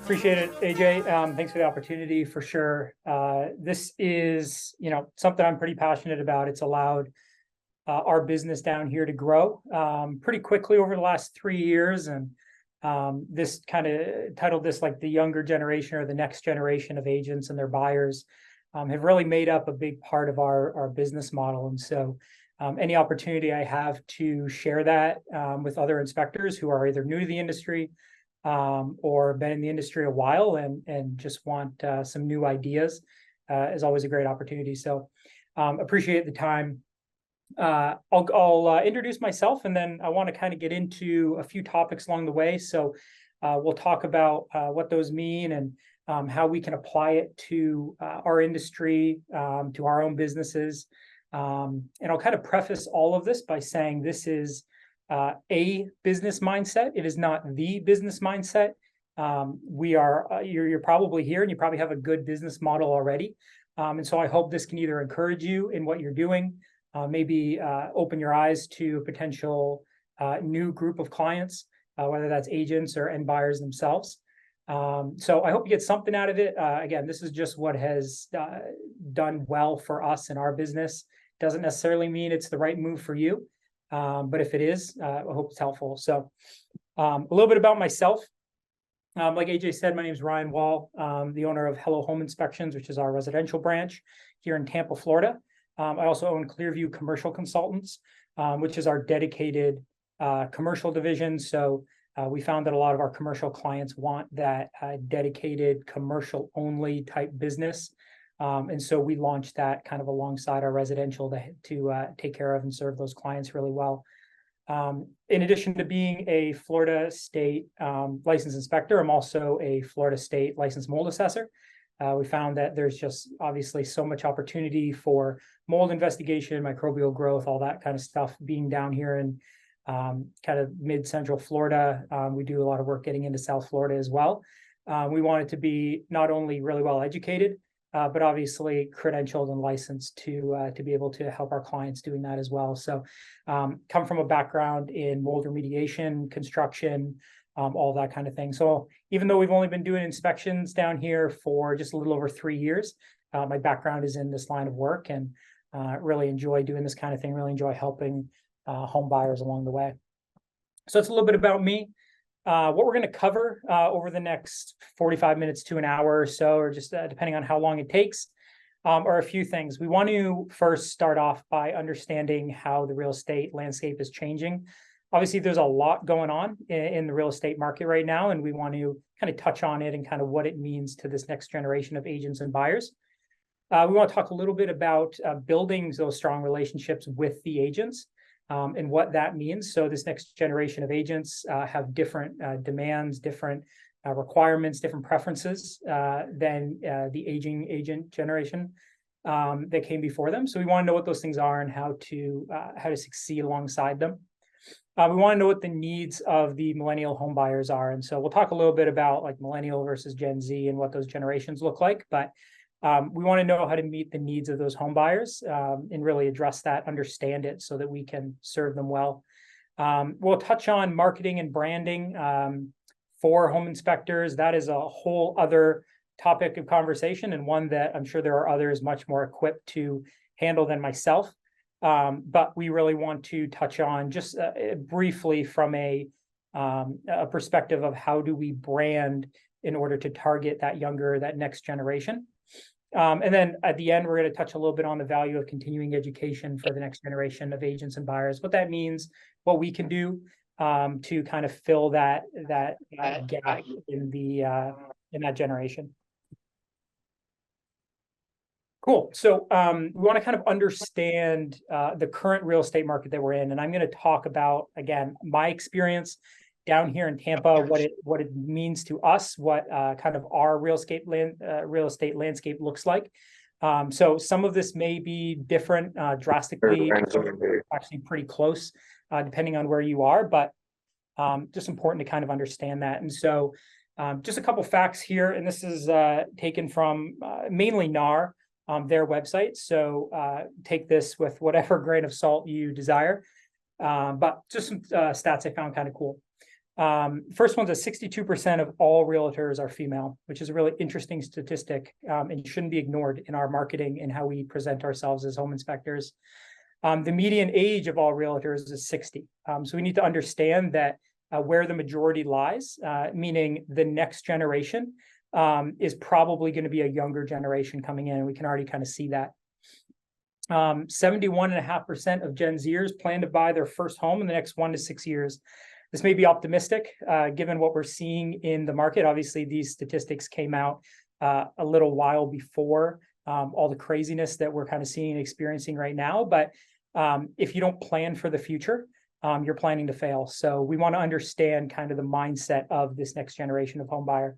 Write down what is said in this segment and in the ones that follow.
Appreciate it, AJ. Thanks for the opportunity for sure. This is, something I'm pretty passionate about. It's allowed our business down here to grow pretty quickly over the last 3 years. And this kind of titled this like the younger generation or the next generation of agents and their buyers have really made up a big part of our business model. And so any opportunity I have to share that with other inspectors who are either new to the industry or been in the industry a while and just want some new ideas is always a great opportunity. So appreciate the time. I'll introduce myself, and then I want to kind of get into a few topics along the way. So we'll talk about what those mean and how we can apply it to our industry, to our own businesses. And I'll kind of preface all of this by saying this is a business mindset. It is not the business mindset. You're probably here and you probably have a good business model already. And so I hope this can either encourage you in what you're doing, maybe open your eyes to a potential new group of clients, whether that's agents or end buyers themselves. So I hope you get something out of it. Again, this is just what has done well for us in our business. Doesn't necessarily mean it's the right move for you. But if it is, I hope it's helpful. So a little bit about myself. Like AJ said, my name is Ryan Wall, the owner of Hello Home Inspections, which is our residential branch here in Tampa, Florida. I also own Clearview Commercial Consultants, which is our dedicated commercial division. So we found that a lot of our commercial clients want that dedicated commercial only type business. And so we launched that kind of alongside our residential to take care of and serve those clients really well. In addition to being a Florida State licensed inspector, I'm also a Florida State licensed mold assessor. We found that there's just obviously so much opportunity for mold investigation, microbial growth, all that kind of stuff being down here in kind of mid-central Florida. We do a lot of work getting into South Florida as well. We wanted to be not only really well educated, but obviously credentialed and licensed to be able to help our clients doing that as well. So come from a background in mold remediation, construction, all that kind of thing. So even though we've only been doing inspections down here for just a little over 3 years, my background is in this line of work and really enjoy doing this kind of thing, really enjoy helping home buyers along the way. So it's a little bit about me. What we're going to cover over the next 45 minutes to an hour or so, or just depending on how long it takes, are a few things. We want to first start off by understanding how the real estate landscape is changing. Obviously, there's a lot going on in the real estate market right now, and we want to kind of touch on it and kind of what it means to this next generation of agents and buyers. We want to talk a little bit about building those strong relationships with the agents. And what that means. So this next generation of agents have different demands, different requirements, different preferences than the aging agent generation that came before them. So we want to know what those things are and how to succeed alongside them. We want to know what the needs of the millennial home buyers are. And so we'll talk a little bit about like millennial versus Gen Z and what those generations look like. But we want to know how to meet the needs of those home buyers and really address that, understand it so that we can serve them well. We'll touch on marketing and branding for home inspectors. That is a whole other topic of conversation and one that I'm sure there are others much more equipped to handle than myself. But we really want to touch on just briefly from a perspective of how do we brand in order to target that next generation. And then at the end, we're going to touch a little bit on the value of continuing education for the next generation of agents and buyers, what that means, what we can do to kind of fill that gap in that generation. Cool. So we want to kind of understand the current real estate market that we're in, and I'm going to talk about, again, my experience down here in Tampa, what it means to us, what kind of our real estate landscape looks like. So some of this may be different drastically, actually pretty close, depending on where you are, but just important to kind of understand that. And so just a couple facts here, and this is taken from mainly NAR, their website. So take this with whatever grain of salt you desire. But just some stats I found kind of cool. First one's a 62% of all realtors are female, which is a really interesting statistic, and shouldn't be ignored in our marketing and how we present ourselves as home inspectors. The median age of all realtors is 60. So we need to understand that where the majority lies, meaning the next generation is probably going to be a younger generation coming in. We can already kind of see that. 71.5% of Gen Zers plan to buy their first home in the next 1 to 6 years. This may be optimistic, given what we're seeing in the market. Obviously, these statistics came out a little while before all the craziness that we're kind of seeing and experiencing right now. But if you don't plan for the future, you're planning to fail. So we want to understand kind of the mindset of this next generation of home buyer.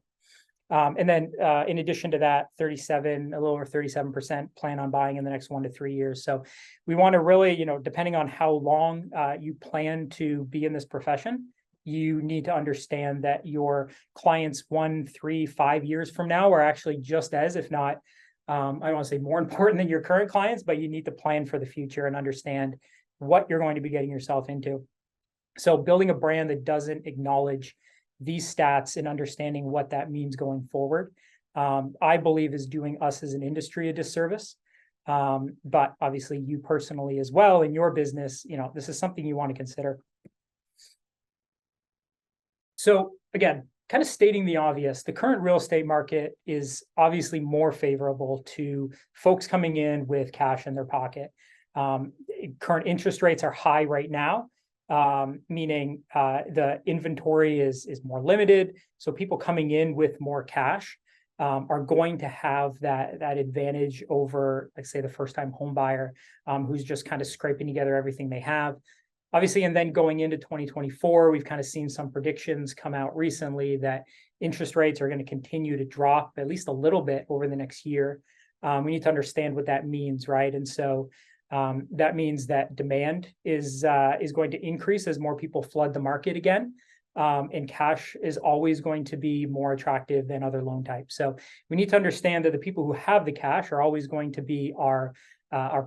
And then in addition to that, a little over 37% plan on buying in the next 1 to 3 years. So we want to really, depending on how long you plan to be in this profession, you need to understand that your clients 1, 3, 5 years from now are actually just as, if not, I don't want to say more important than your current clients, but you need to plan for the future and understand what you're going to be getting yourself into. So building a brand that doesn't acknowledge these stats and understanding what that means going forward, I believe is doing us as an industry a disservice. But obviously you personally as well in your business, this is something you want to consider. So again, kind of stating the obvious, the current real estate market is obviously more favorable to folks coming in with cash in their pocket. Current interest rates are high right now, meaning the inventory is more limited. So people coming in with more cash are going to have that advantage over, like say, the first-time home buyer who's just kind of scraping together everything they have. Obviously, and then going into 2024, we've kind of seen some predictions come out recently that interest rates are going to continue to drop at least a little bit over the next year. We need to understand what that means, right? And so that means that demand is going to increase as more people flood the market again. And cash is always going to be more attractive than other loan types. So we need to understand that the people who have the cash are always going to be our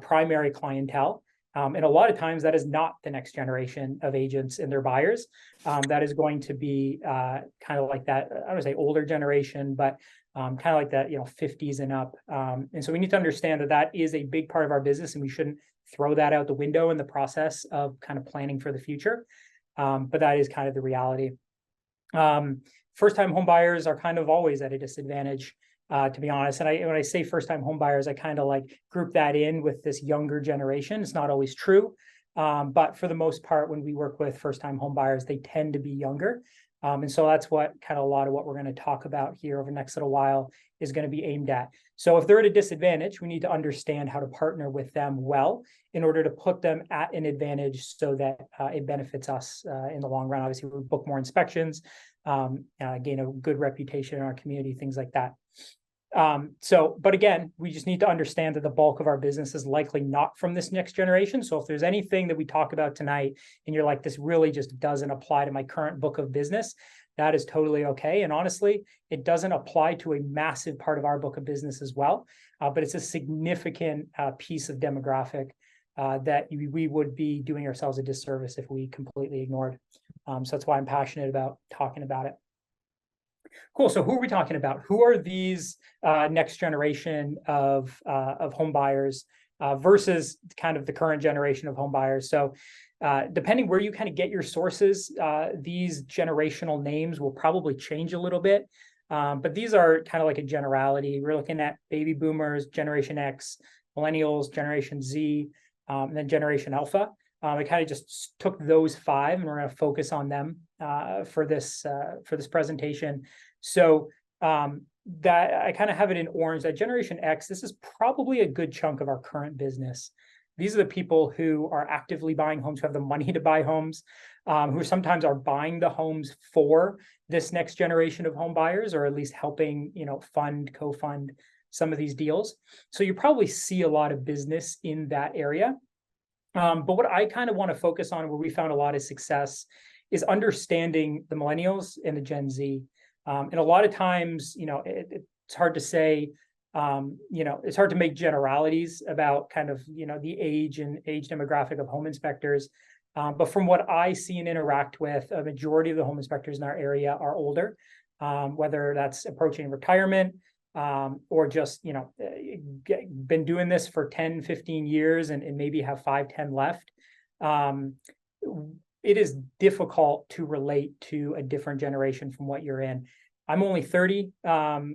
primary clientele. And a lot of times that is not the next generation of agents and their buyers. That is going to be kind of like that, I don't say older generation, but kind of like that, 50s and up. And so we need to understand that that is a big part of our business, and we shouldn't throw that out the window in the process of kind of planning for the future. But that is kind of the reality. First-time home buyers are kind of always at a disadvantage, to be honest. And when I say first-time home buyers, I kind of like group that in with this younger generation. It's not always true. But for the most part, when we work with first-time home buyers, they tend to be younger. And so that's what kind of a lot of what we're going to talk about here over the next little while is going to be aimed at. So if they're at a disadvantage, we need to understand how to partner with them well in order to put them at an advantage so that it benefits us in the long run. Obviously, we book more inspections, gain a good reputation in our community, things like that. But again, we just need to understand that the bulk of our business is likely not from this next generation. So if there's anything that we talk about tonight and you're like, this really just doesn't apply to my current book of business, that is totally okay. And honestly, it doesn't apply to a massive part of our book of business as well. But it's a significant piece of demographic that we would be doing ourselves a disservice if we completely ignored. So that's why I'm passionate about talking about it. Cool. So who are we talking about? Who are these next generation of home buyers versus kind of the current generation of home buyers? So depending where you kind of get your sources, these generational names will probably change a little bit. But these are kind of like a generality. We're looking at baby boomers, Generation X, millennials, Generation Z, and then Generation Alpha. I kind of just took those 5 and we're going to focus on them for this presentation. So that I kind of have it in orange. That Generation X, this is probably a good chunk of our current business. These are the people who are actively buying homes, who have the money to buy homes, who sometimes are buying the homes for this next generation of home buyers, or at least helping, co-fund some of these deals. So you probably see a lot of business in that area. But what I kind of want to focus on, where we found a lot of success, is understanding the millennials and the Gen Z. And a lot of times, it's hard to say, it's hard to make generalities about kind of, the age demographic of home inspectors. But from what I see and interact with, a majority of the home inspectors in our area are older, whether that's approaching retirement, or just, been doing this for 10, 15 years and maybe have 5, 10 left. It is difficult to relate to a different generation from what you're in. I'm only 30,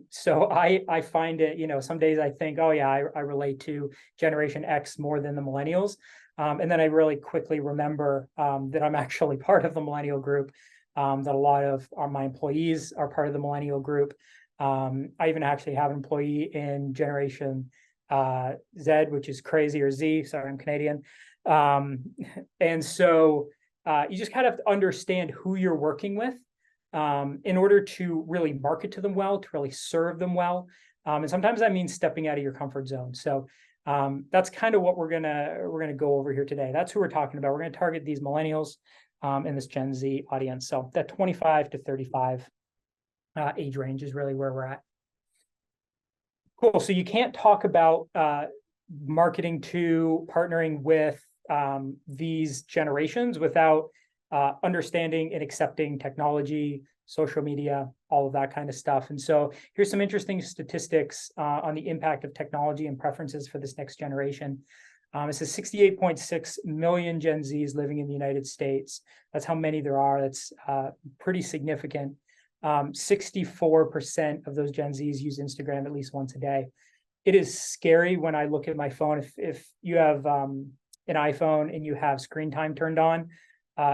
so I find it, some days I think, oh yeah, I relate to Generation X more than the millennials. And then I really quickly remember that I'm actually part of the millennial group, that a lot of my employees are part of the millennial group. I even actually have an employee in Generation Z, which is crazy, or Z, sorry, I'm Canadian. And so you just kind of have to understand who you're working with in order to really market to them well, to really serve them well. And sometimes that means stepping out of your comfort zone. So that's kind of what we're gonna go over here today. That's who we're talking about. We're gonna target these millennials and this Gen Z audience. So that 25 to 35 age range is really where we're at. Cool. So you can't talk about marketing to partnering with these generations without understanding and accepting technology, social media, all of that kind of stuff. And so here's some interesting statistics on the impact of technology and preferences for this next generation. It says 68.6 million Gen Zs living in the United States. That's how many there are. That's pretty significant. 64% of those Gen Zs use Instagram at least once a day. It is scary when I look at my phone. If you have an iPhone and you have screen time turned on,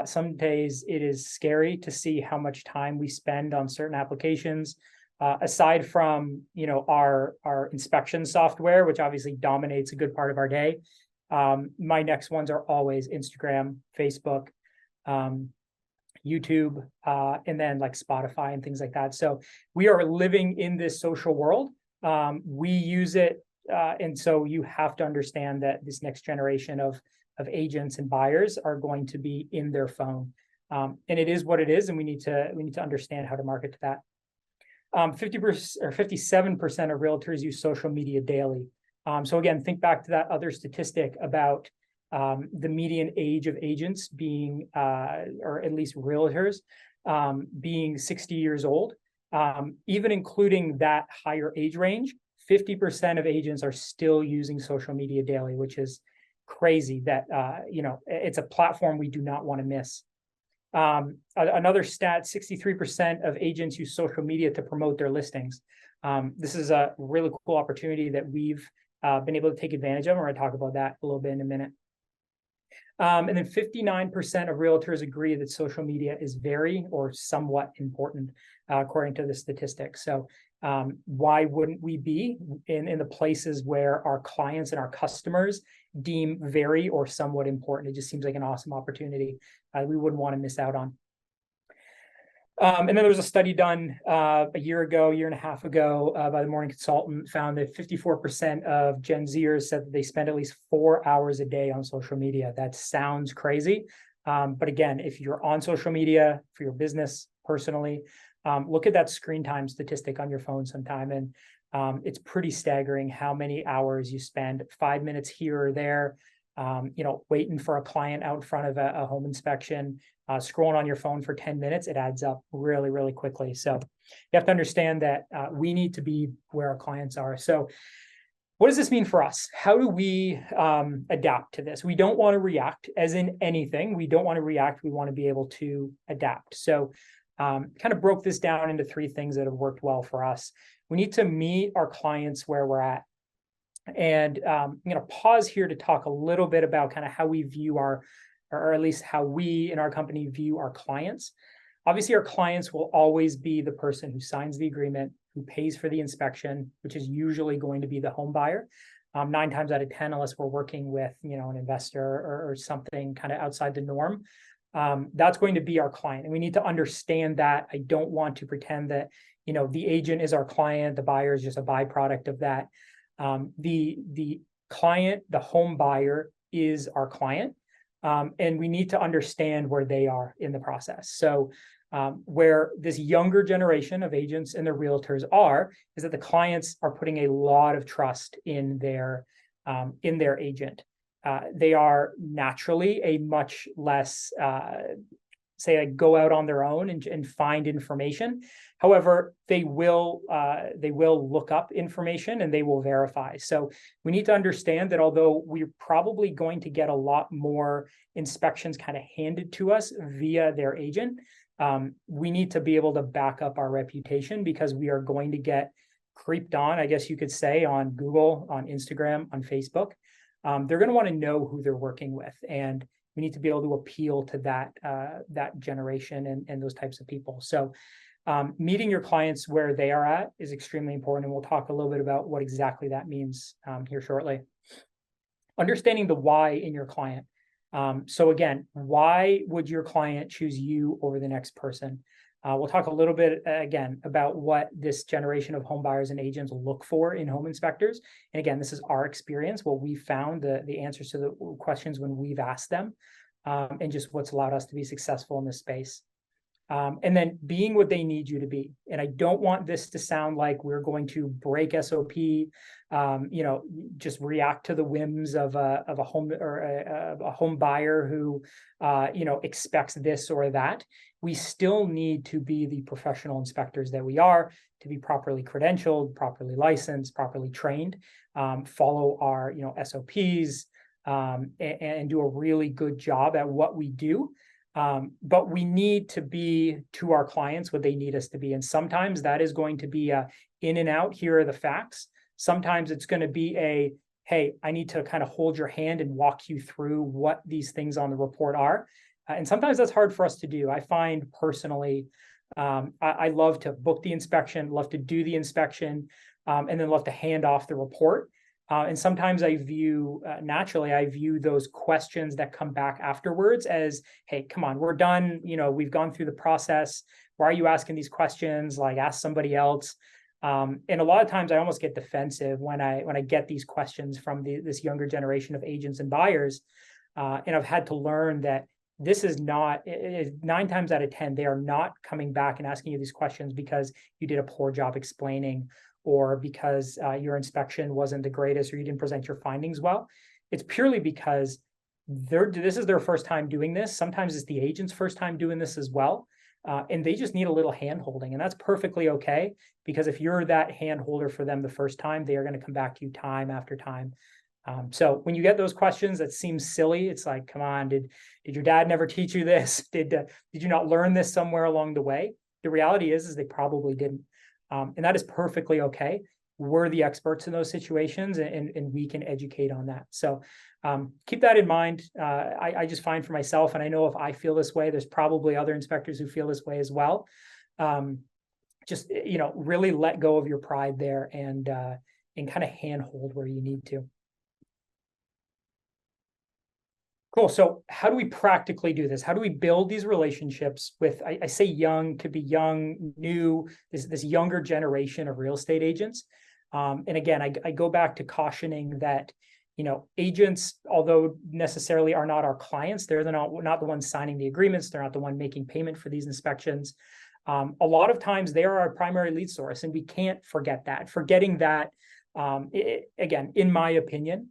some days it is scary to see how much time we spend on certain applications. Aside from our inspection software, which obviously dominates a good part of our day, my next ones are always Instagram, Facebook, YouTube, and then like Spotify and things like that. So we are living in this social world. We use it, and so you have to understand that this next generation of agents and buyers are going to be in their phone, and it is what it is, and we need to understand how to market to that. 50% or 57% of realtors use social media daily. So again, think back to that other statistic about the median age of agents being, or at least realtors, being 60 years old. Even including that higher age range, 50% of agents are still using social media daily, which is crazy that, it's a platform we do not want to miss. Another stat, 63% of agents use social media to promote their listings. This is a really cool opportunity that we've been able to take advantage of. We're going to talk about that a little bit in a minute. And then 59% of realtors agree that social media is very or somewhat important, according to the statistics. So why wouldn't we be in the places where our clients and our customers deem very or somewhat important? It just seems like an awesome opportunity we wouldn't want to miss out on. And then there was a study done a year and a half ago by the Morning Consultant, found that 54% of Gen Zers said that they spend at least 4 hours a day on social media. That sounds crazy. But again, if you're on social media for your business, personally, look at that screen time statistic on your phone sometime. And it's pretty staggering how many hours you spend, 5 minutes here or there, waiting for a client out in front of a home inspection, scrolling on your phone for 10 minutes, it adds up really, really quickly. So you have to understand that we need to be where our clients are. So what does this mean for us? How do we adapt to this? We don't want to react, as in anything. We don't want to react. We want to be able to adapt. So kind of broke this down into 3 things that have worked well for us. We need to meet our clients where we're at. And I'm going to pause here to talk a little bit about kind of how we view or at least how we in our company view our clients. Obviously, our clients will always be the person who signs the agreement, who pays for the inspection, which is usually going to be the home buyer. 9 times out of 10, unless we're working with, an investor or something kind of outside the norm, that's going to be our client. And we need to understand that. I don't want to pretend that, the agent is our client, the buyer is just a byproduct of that. The client, the home buyer, is our client. And we need to understand where they are in the process. So where this younger generation of agents and their realtors are, is that the clients are putting a lot of trust in their agent. they are naturally a much less, say, like go out on their own and find information. However, they will look up information and they will verify. So we need to understand that although we're probably going to get a lot more inspections kind of handed to us via their agent, we need to be able to back up our reputation, because we are going to get creeped on, I guess you could say, on Google, on Instagram, on Facebook. They're going to want to know who they're working with, and we need to be able to appeal to that generation and those types of people. So meeting your clients where they are at is extremely important, and we'll talk a little bit about what exactly that means here shortly. Understanding the why in your client. So again, why would your client choose you over the next person? We'll talk a little bit again about what this generation of home buyers and agents look for in home inspectors. And again, this is our experience, what we found, the answers to the questions when we've asked them, and just what's allowed us to be successful in this space. And then being what they need you to be. And I don't want this to sound like we're going to break SOP, just react to the whims of a home or a home buyer who, expects this or that. We still need to be the professional inspectors that we are, to be properly credentialed, properly licensed, properly trained, follow our, SOPs, and do a really good job at what we do. But we need to be to our clients what they need us to be. And sometimes that is going to be a in and out, here are the facts. Sometimes it's going to be a, hey, I need to kind of hold your hand and walk you through what these things on the report are. And sometimes that's hard for us to do. I find personally, I love to book the inspection, love to do the inspection, and then love to hand off the report. And sometimes I view, naturally, I view those questions that come back afterwards as, hey, come on, we're done. We've gone through the process. Why are you asking these questions? Like, ask somebody else. And a lot of times I almost get defensive when I get these questions from this younger generation of agents and buyers. And I've had to learn that this is not, 9 times out of 10, they are not coming back and asking you these questions because you did a poor job explaining, or because your inspection wasn't the greatest, or you didn't present your findings well. It's purely because this is their first time doing this. Sometimes it's the agent's first time doing this as well. And they just need a little hand holding, and that's perfectly okay, because if you're that hand holder for them the first time, they are going to come back to you time after time. So when you get those questions that seem silly, it's like, come on, did your dad never teach you this? Did you not learn this somewhere along the way? The reality is they probably didn't. And that is perfectly okay. We're the experts in those situations, and we can educate on that. So keep that in mind. I just find for myself, and I know if I feel this way, there's probably other inspectors who feel this way as well. Just, really let go of your pride there and kind of handhold where you need to. Cool. So how do we practically do this? How do we build these relationships with, I say young, could be young, new, this younger generation of real estate agents? And again, I go back to cautioning that, agents, although necessarily are not our clients, they're not the ones signing the agreements. They're not the one making payment for these inspections. A lot of times they are our primary lead source, and we can't forget that. Forgetting that, again, in my opinion,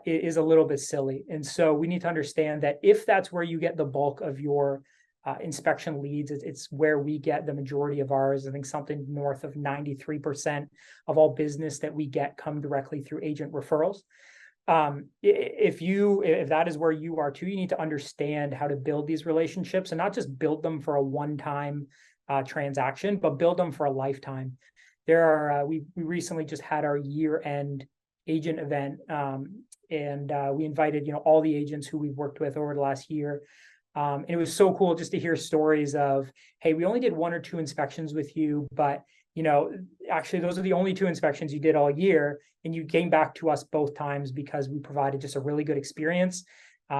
is a little bit silly. And so we need to understand that if that's where you get the bulk of your inspection leads, it's where we get the majority of ours. I think something north of 93% of all business that we get come directly through agent referrals. If that is where you are too, you need to understand how to build these relationships, and not just build them for a one-time transaction, but build them for a lifetime. We recently just had our year-end agent event, and we invited all the agents who we've worked with over the last year, and it was so cool just to hear stories of, hey, we only did 1 or 2 inspections with you, but actually those are the only 2 inspections you did all year, and you came back to us both times because we provided just a really good experience.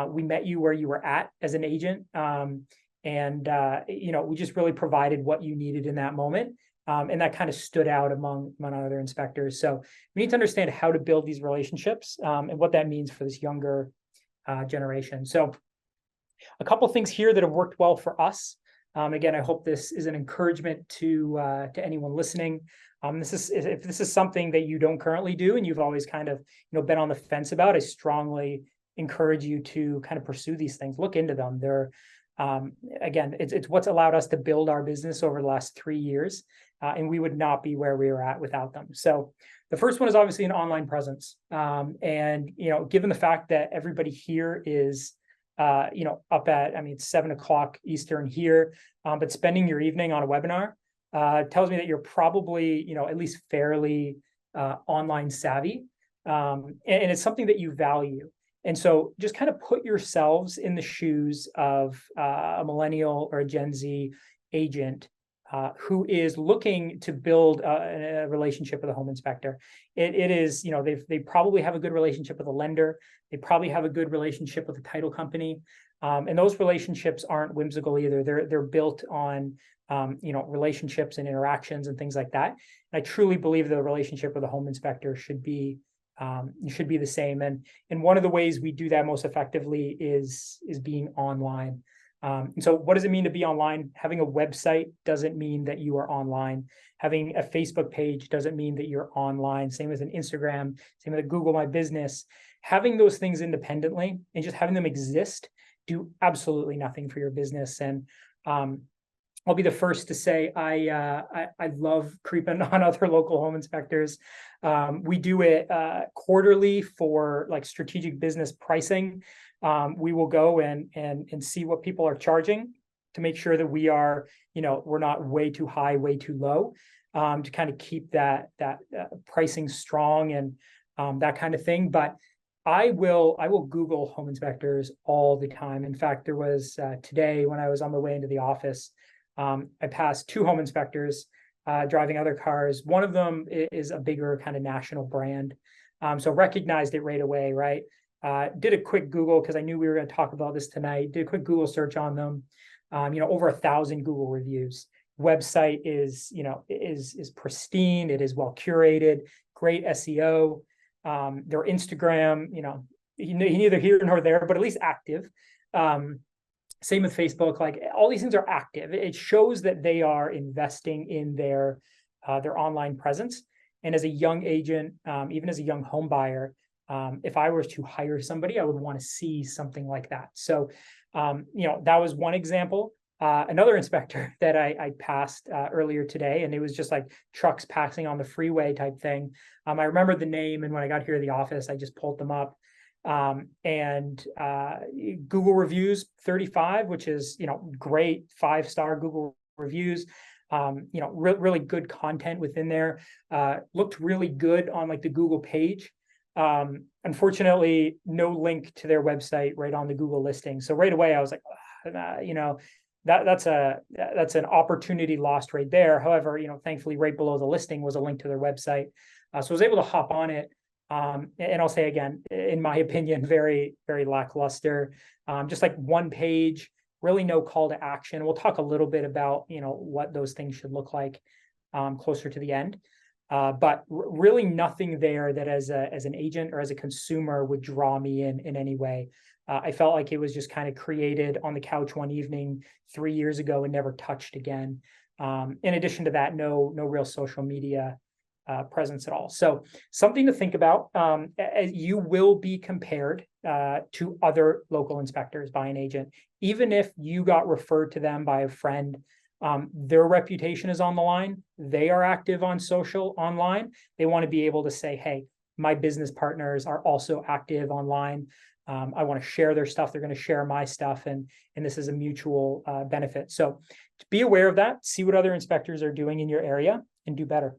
We met you where you were at as an agent, and we just really provided what you needed in that moment. And that kind of stood out among other inspectors. So we need to understand how to build these relationships, and what that means for this younger generation. So a couple of things here that have worked well for us. Again, I hope this is an encouragement to anyone listening. If this is something that you don't currently do and you've always kind of been on the fence about, I strongly encourage you to kind of pursue these things. Look into them. They're again, it's what's allowed us to build our business over the last 3 years, and we would not be where we are at without them. So the first one is obviously an online presence, and given the fact that everybody here is up at, I mean, it's 7 o'clock Eastern here, but spending your evening on a webinar tells me that you're probably at least fairly online savvy, and it's something that you value. And so just kind of put yourselves in the shoes of a millennial or a Gen Z agent who is looking to build a relationship with a home inspector. It is, they probably have a good relationship with a lender. They probably have a good relationship with a title company. And those relationships aren't whimsical either. They're built on, relationships and interactions and things like that. And I truly believe the relationship with a home inspector should be the same. And one of the ways we do that most effectively is being online. And so what does it mean to be online? Having a website doesn't mean that you are online. Having a Facebook page doesn't mean that you're online. Same with an Instagram, same with a Google My Business. Having those things independently and just having them exist do absolutely nothing for your business. And I'll be the first to say I love creeping on other local home inspectors. We do it quarterly for like strategic business pricing. We will go and see what people are charging to make sure that we are, we're not way too high, way too low, to kind of keep that pricing strong and that kind of thing. But I will Google home inspectors all the time. In fact, there was today when I was on my way into the office, I passed 2 home inspectors driving other cars. One of them is a bigger kind of national brand. So recognized it right away, right? Did a quick Google because I knew we were going to talk about this tonight. Did a quick Google search on them. Over 1,000 Google reviews. Website is pristine. It is well curated. Great SEO. Their Instagram, neither here nor there, but at least active. Same with Facebook. Like all these things are active. It shows that they are investing in their online presence. And as a young agent, even as a young home buyer, if I were to hire somebody, I would want to see something like that. So, that was one example. Another inspector that I passed earlier today, and it was just like trucks passing on the freeway type thing. I remember the name, and when I got here to the office, I just pulled them up. And Google reviews 35, which is great 5-star Google reviews. Really good content within there. Looked really good on like the Google page. Unfortunately, no link to their website right on the Google listing. So right away, I was like, that's an opportunity lost right there. However, thankfully, right below the listing was a link to their website, so I was able to hop on it. And I'll say again, in my opinion, very, very lackluster. Just like one page, really no call to action. We'll talk a little bit about what those things should look like closer to the end. But really nothing there that as an agent or as a consumer would draw me in any way. I felt like it was just kind of created on the couch one evening 3 years ago and never touched again. In addition to that, no real social media presence at all. So something to think about. You will be compared to other local inspectors by an agent. Even if you got referred to them by a friend, their reputation is on the line. They are active on social online. They want to be able to say, hey, my business partners are also active online. I want to share their stuff. They're going to share my stuff. And this is a mutual benefit. So be aware of that. See what other inspectors are doing in your area and do better.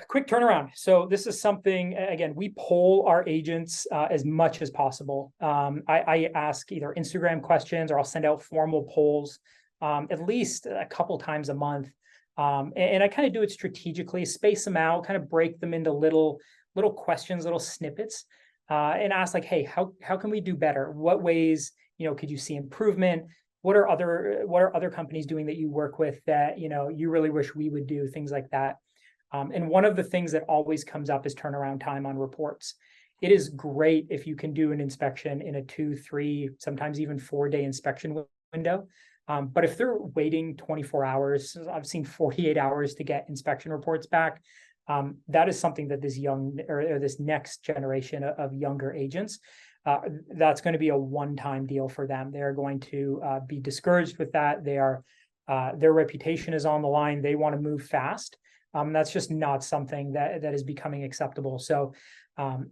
Quick turnaround. So this is something, again, we poll our agents as much as possible. I ask either Instagram questions or I'll send out formal polls at least a couple times a month. And I kind of do it strategically, space them out, kind of break them into little questions, little snippets, and ask like, hey, how can we do better? What ways, could you see improvement? What are other companies doing that you work with that, you really wish we would do, things like that. And one of the things that always comes up is turnaround time on reports. It is great if you can do an inspection in a 2, 3, sometimes even 4-day inspection window. But if they're waiting 24 hours, I've seen 48 hours to get inspection reports back. That is something that this young or this next generation of younger agents, that's going to be a one-time deal for them. They're going to be discouraged with that. Their reputation is on the line. They want to move fast. That's just not something that is becoming acceptable. So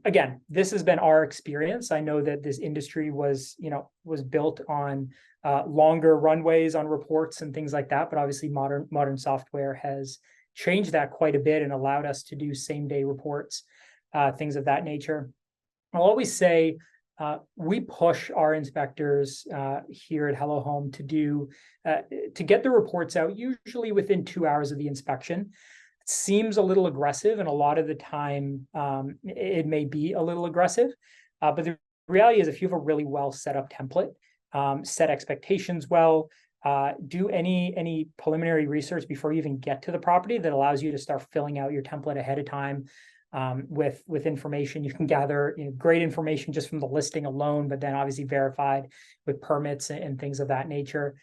again, this has been our experience. I know that this industry was built on longer runways on reports and things like that, but obviously modern software has changed that quite a bit and allowed us to do same-day reports, things of that nature. I'll always say we push our inspectors here at Hello Home to get the reports out usually within 2 hours of the inspection. It seems a little aggressive, and a lot of the time it may be a little aggressive, but the reality is if you have a really well set up template, set expectations well, do any preliminary research before you even get to the property that allows you to start filling out your template ahead of time with information. You can gather great information just from the listing alone, but then obviously verified with permits and things of that nature.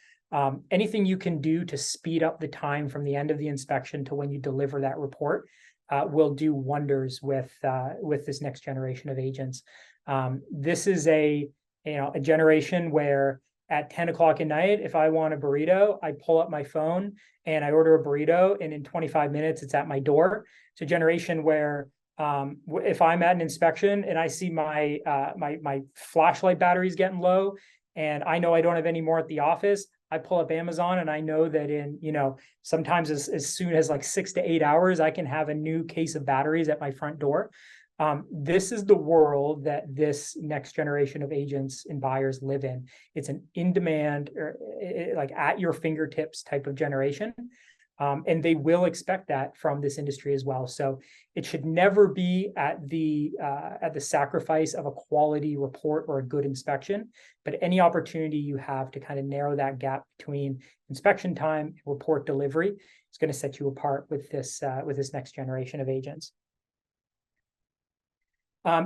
Anything you can do to speed up the time from the end of the inspection to when you deliver that report will do wonders with this next generation of agents. This is a generation where at 10 o'clock at night, if I want a burrito, I pull up my phone and I order a burrito, and in 25 minutes, it's at my door. It's a generation where if I'm at an inspection and I see my flashlight battery's getting low, and I know I don't have any more at the office, I pull up Amazon and I know that in, sometimes as soon as like 6 to 8 hours, I can have a new case of batteries at my front door. This is the world that this next generation of agents and buyers live in. It's an in-demand, or like at your fingertips type of generation. And they will expect that from this industry as well. So it should never be at the sacrifice of a quality report or a good inspection, but any opportunity you have to kind of narrow that gap between inspection time and report delivery is going to set you apart with this next generation of agents.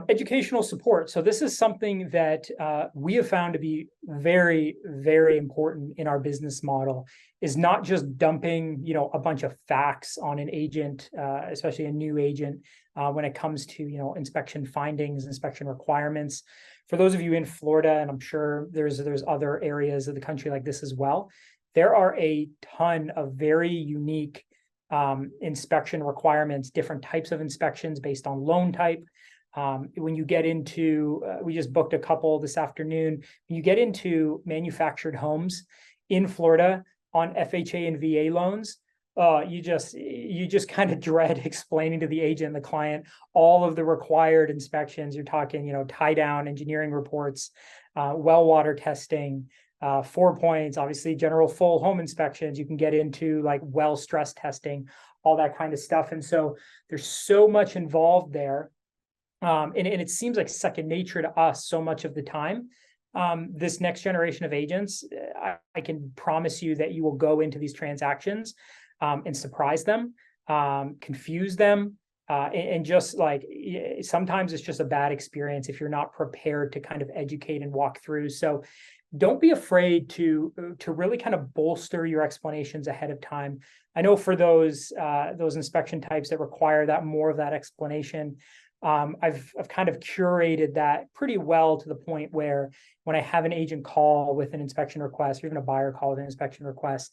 Educational support. So this is something that we have found to be very, very important in our business model, is not just dumping, a bunch of facts on an agent, especially a new agent, when it comes to, inspection findings, inspection requirements. For those of you in Florida, and I'm sure there's other areas of the country like this as well, there are a ton of very unique inspection requirements, different types of inspections based on loan type. When you get into, we just booked a couple this afternoon. When you get into manufactured homes in Florida on FHA and VA loans, you just kind of dread explaining to the agent and the client all of the required inspections. You're talking, tie down engineering reports, well water testing, 4 points, obviously general full home inspections. You can get into like well stress testing, all that kind of stuff. And so there's so much involved there. And it seems like second nature to us so much of the time. This next generation of agents, I can promise you that you will go into these transactions and surprise them, confuse them, and just like sometimes it's just a bad experience if you're not prepared to kind of educate and walk through. So don't be afraid to really kind of bolster your explanations ahead of time. I know for those inspection types that require that more of that explanation, I've kind of curated that pretty well to the point where when I have an agent call with an inspection request, or even a buyer call with an inspection request,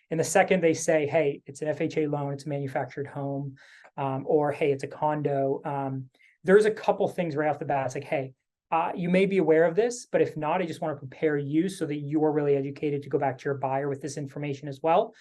and the second they say, hey, it's an FHA loan, it's a manufactured home, or hey, it's a condo, there's a couple things right off the bat. It's like, hey, you may be aware of this, but if not, I just want to prepare you so that you are really educated to go back to your buyer with this information as well.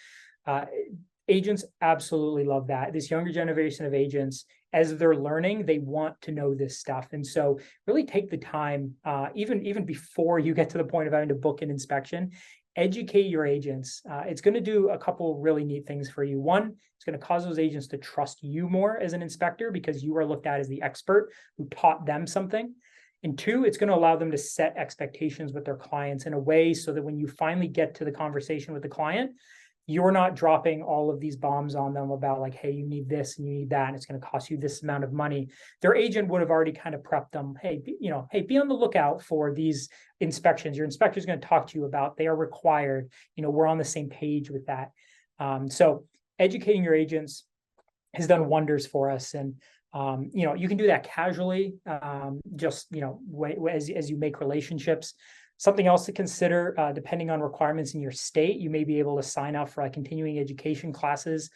Agents absolutely love that. This younger generation of agents, as they're learning, they want to know this stuff. And so really take the time, even before you get to the point of having to book an inspection, educate your agents. It's going to do a couple really neat things for you. One, it's going to cause those agents to trust you more as an inspector because you are looked at as the expert who taught them something. And two, it's going to allow them to set expectations with their clients in a way so that when you finally get to the conversation with the client, you're not dropping all of these bombs on them about like, hey, you need this and you need that, and it's going to cost you this amount of money. Their agent would have already kind of prepped them. Hey, be on the lookout for these inspections. Your inspector is going to talk to you about. They are required. We're on the same page with that. So educating your agents, has done wonders for us. And you can do that casually, just as you make relationships. Something else to consider, depending on requirements in your state, you may be able to sign up for continuing education classes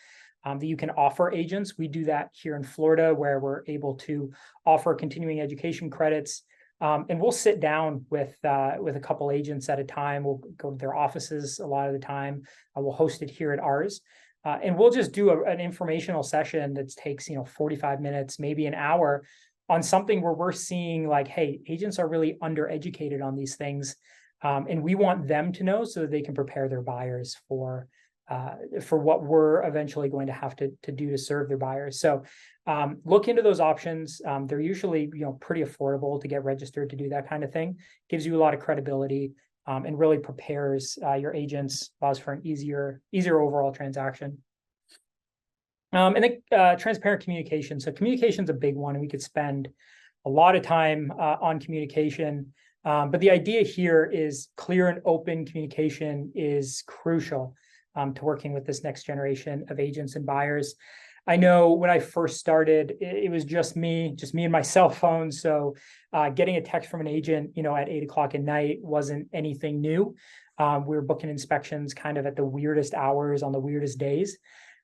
that you can offer agents. We do that here in Florida, where we're able to offer continuing education credits. And we'll sit down with a couple agents at a time. We'll go to their offices a lot of the time. We'll host it here at ours. And we'll just do an informational session that takes 45 minutes, maybe an hour, on something where we're seeing like, hey, agents are really undereducated on these things. And we want them to know so that they can prepare their buyers for what we're eventually going to have to do to serve their buyers. So look into those options. They're usually pretty affordable to get registered to do that kind of thing. Gives you a lot of credibility, and really prepares your agents, allows for an easier overall transaction. And then transparent communication. So communication is a big one, and we could spend a lot of time on communication. But the idea here is clear and open communication is crucial to working with this next generation of agents and buyers. I know when I first started, it was just me and my cell phone. So getting a text from an agent, at 8 o'clock at night wasn't anything new. We were booking inspections kind of at the weirdest hours on the weirdest days.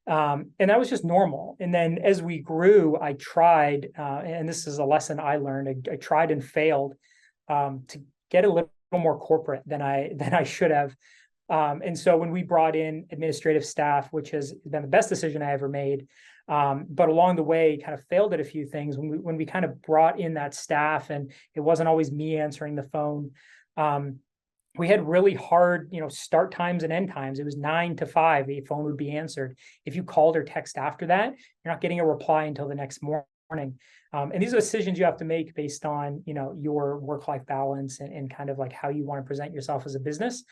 And that was just normal. And then as we grew, I tried, and this is a lesson I learned, I tried and failed to get a little more corporate than I should have. And so when we brought in administrative staff, which has been the best decision I ever made, but along the way kind of failed at a few things. When we kind of brought in that staff, and it wasn't always me answering the phone, we had really hard, start times and end times. It was 9 to 5, the phone would be answered. If you called or text after that, you're not getting a reply until the next morning. And these are decisions you have to make based on, your work-life balance and kind of like how you want to present yourself as a business.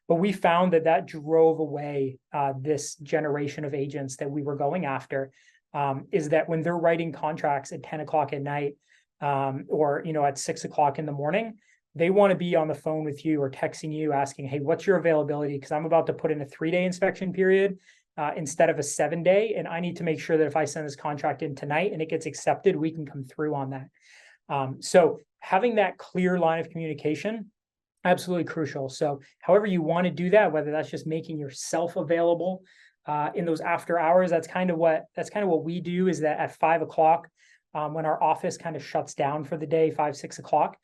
But we found that drove away this generation of agents that we were going after, is that when they're writing contracts at 10 o'clock at night, or, at 6 o'clock in the morning, they want to be on the phone with you or texting you asking, hey, what's your availability? Because I'm about to put in a 3-day inspection period instead of a 7-day. And I need to make sure that if I send this contract in tonight and it gets accepted, we can come through on that. So having that clear line of communication, absolutely crucial. So however you want to do that, whether that's just making yourself available in those after hours, that's kind of what we do, is that at 5 o'clock, when our office kind of shuts down for the day, 5, 6 o'clock,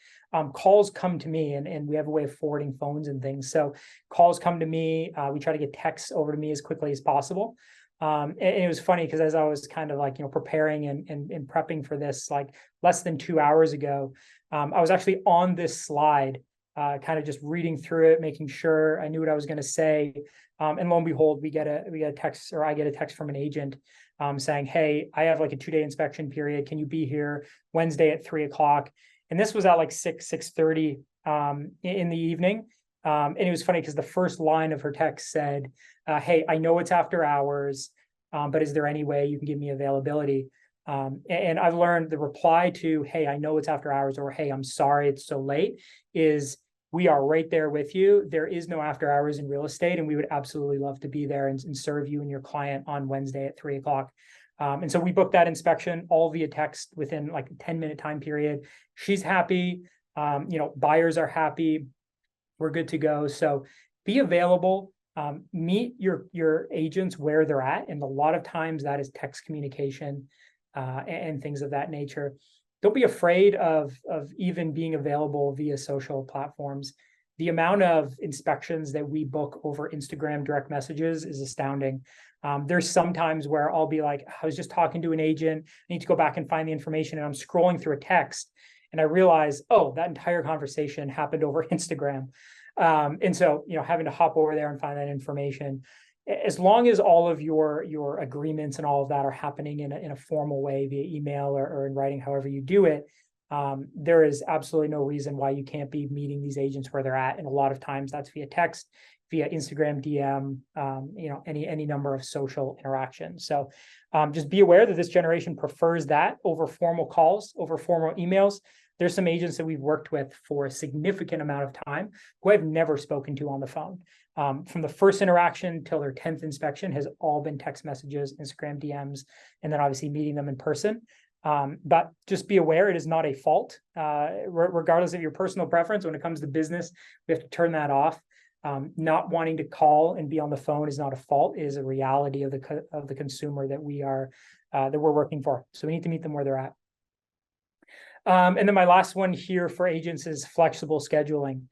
calls come to me, and we have a way of forwarding phones and things. So calls come to me. We try to get texts over to me as quickly as possible. And it was funny because as I was kind of like, preparing and prepping for this, like less than 2 hours ago, I was actually on this slide, kind of just reading through it, making sure I knew what I was going to say. And lo and behold, we get a text, or I get a text from an agent saying, hey, I have like a 2-day inspection period. Can you be here Wednesday at 3 o'clock? And this was at like 6:30 in the evening. And it was funny because the first line of her text said, hey, I know it's after hours, but is there any way you can give me availability? And I've learned the reply to, hey, I know it's after hours, or hey, I'm sorry it's so late, is we are right there with you. There is no after hours in real estate, and we would absolutely love to be there and serve you and your client on Wednesday at 3 o'clock. And so we booked that inspection all via text within like a 10-minute time period. She's happy. Buyers are happy. We're good to go. So be available. Meet your agents where they're at. And a lot of times that is text communication and things of that nature. Don't be afraid of even being available via social platforms. The amount of inspections that we book over Instagram direct messages is astounding. There's some times where I'll be like, I was just talking to an agent, I need to go back and find the information, and I'm scrolling through a text, and I realize, oh, that entire conversation happened over Instagram. And so, having to hop over there and find that information. As long as all of your agreements and all of that are happening in a formal way via email or in writing, however you do it, there is absolutely no reason why you can't be meeting these agents where they're at. And a lot of times that's via text, via Instagram DM, any number of social interactions. So just be aware that this generation prefers that over formal calls, over formal emails. there's some agents that we've worked with for a significant amount of time who I've never spoken to on the phone. From the first interaction till their 10th inspection has all been text messages, Instagram DMs, and then obviously meeting them in person. But just be aware, it is not a fault. Regardless of your personal preference, when it comes to business, we have to turn that off. Not wanting to call and be on the phone is not a fault. It is a reality of the consumer that we're working for. So we need to meet them where they're at. And then my last one here for agents is flexible scheduling.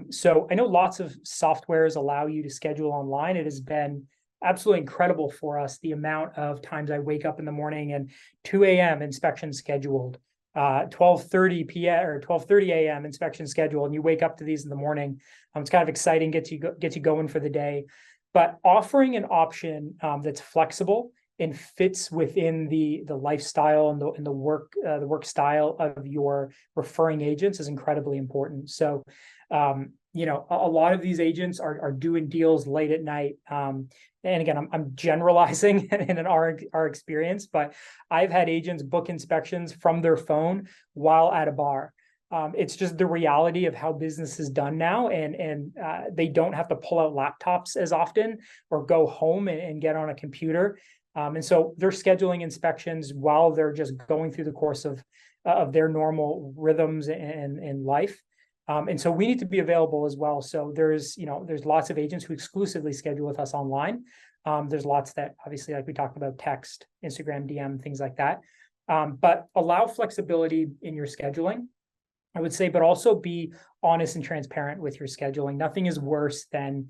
So I know lots of softwares allow you to schedule online. It has been absolutely incredible for us, the amount of times I wake up in the morning and 2 a.m. inspection scheduled, 12:30 p.m. or 12:30 a.m. inspection scheduled, and you wake up to these in the morning. It's kind of exciting, gets you going for the day. But offering an option that's flexible and fits within the lifestyle and the work style of your referring agents is incredibly important. So you know, a lot of these agents are doing deals late at night. And again, I'm generalizing in our experience, but I've had agents book inspections from their phone while at a bar. It's just the reality of how business is done now, and they don't have to pull out laptops as often or go home and get on a computer. And so they're scheduling inspections while they're just going through the course of their normal rhythms in life. And so we need to be available as well. So there's lots of agents who exclusively schedule with us online. There's lots that obviously, like we talked about, text, Instagram, DM, things like that. But allow flexibility in your scheduling, I would say, but also be honest and transparent with your scheduling. Nothing is worse than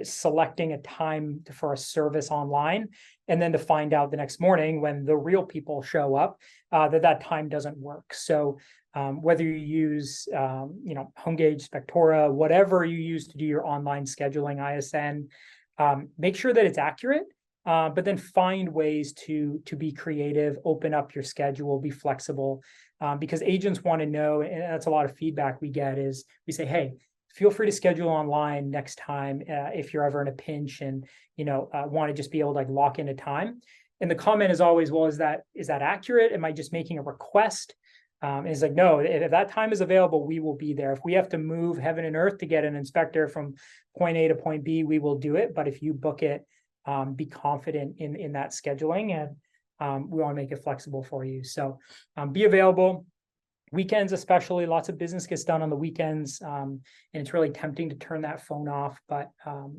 selecting a time for a service online and then to find out the next morning when the real people show up that time doesn't work. So whether you use HomeGage, Spectora, whatever you use to do your online scheduling, ISN, make sure that it's accurate, but then find ways to be creative, open up your schedule, be flexible, because agents want to know, and that's a lot of feedback we get, is we say, hey, feel free to schedule online next time if you're ever in a pinch and want to just be able to lock in a time. And the comment is always, well, is that accurate? Am I just making a request? And it's like, no, if that time is available, we will be there. If we have to move heaven and earth to get an inspector from point A to point B, we will do it. But if you book it, be confident in that scheduling, and we want to make it flexible for you. So be available. Weekends especially, lots of business gets done on the weekends, and it's really tempting to turn that phone off. But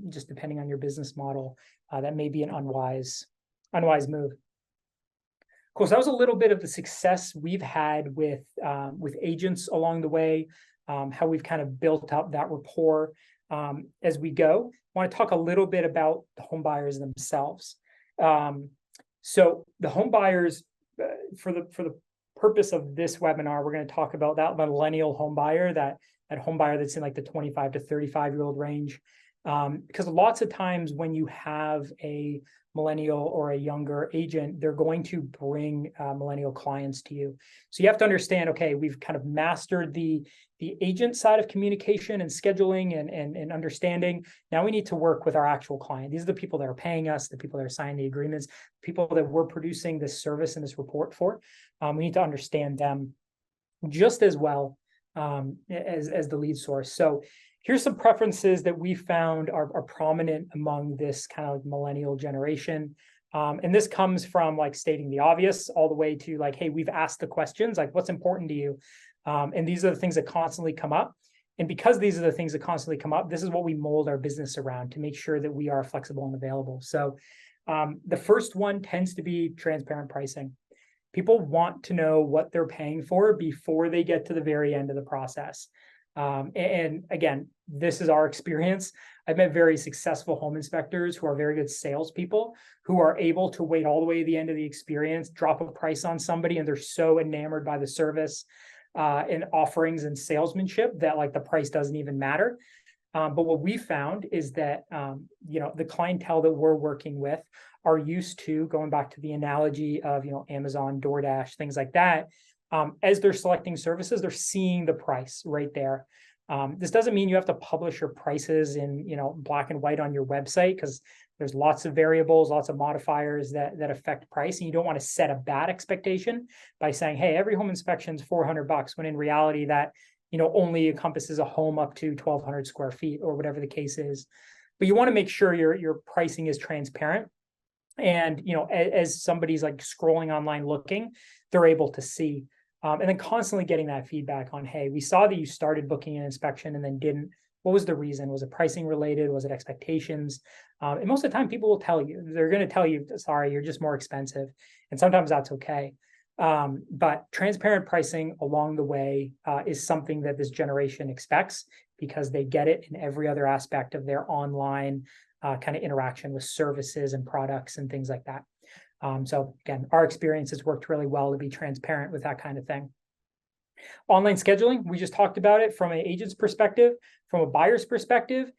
just depending on your business model, that may be an unwise move. Cool. So that was a little bit of the success we've had with agents along the way, how we've kind of built up that rapport as we go. I want to talk a little bit about the home buyers themselves. So the home buyers, for the purpose of this webinar, we're going to talk about that millennial home buyer, that home buyer that's in the 25 to 35-year-old range. Because lots of times when you have a millennial or a younger agent, they're going to bring millennial clients to you. So you have to understand, okay, we've kind of mastered the agent side of communication and scheduling and understanding. Now we need to work with our actual client. These are the people that are paying us, the people that are signing the agreements, people that we're producing this service and this report for. We need to understand them just as well as the lead source. So here's some preferences that we found are prominent among this kind of millennial generation. And this comes from stating the obvious all the way to hey, we've asked the questions, what's important to you? And these are the things that constantly come up. And because these are the things that constantly come up, this is what we mold our business around to make sure that we are flexible and available. So the first one tends to be transparent pricing. People want to know what they're paying for before they get to the very end of the process. And again, this is our experience. I've met very successful home inspectors who are very good salespeople who are able to wait all the way to the end of the experience, drop a price on somebody, and they're so enamored by the service and offerings and salesmanship that the price doesn't even matter. But what we found is that the clientele that we're working with are used to, going back to the analogy of Amazon, DoorDash, things like that. As they're selecting services, they're seeing the price right there. This doesn't mean you have to publish your prices in, black and white on your website, because there's lots of variables, lots of modifiers that affect price. And you don't want to set a bad expectation by saying, hey, every home inspection is $400, when in reality that, only encompasses a home up to 1,200 square feet or whatever the case is. But you want to make sure your pricing is transparent. And, as somebody's like scrolling online looking, they're able to see. And then constantly getting that feedback on, hey, we saw that you started booking an inspection and then didn't. What was the reason? Was it pricing related? Was it expectations? And most of the time, people will tell you. They're going to tell you, sorry, you're just more expensive. And sometimes that's okay. But transparent pricing along the way is something that this generation expects, because they get it in every other aspect of their online kind of interaction with services and products and things like that. So again, our experience has worked really well to be transparent with that kind of thing. Online scheduling, we just talked about it from an agent's perspective. From a buyer's perspective,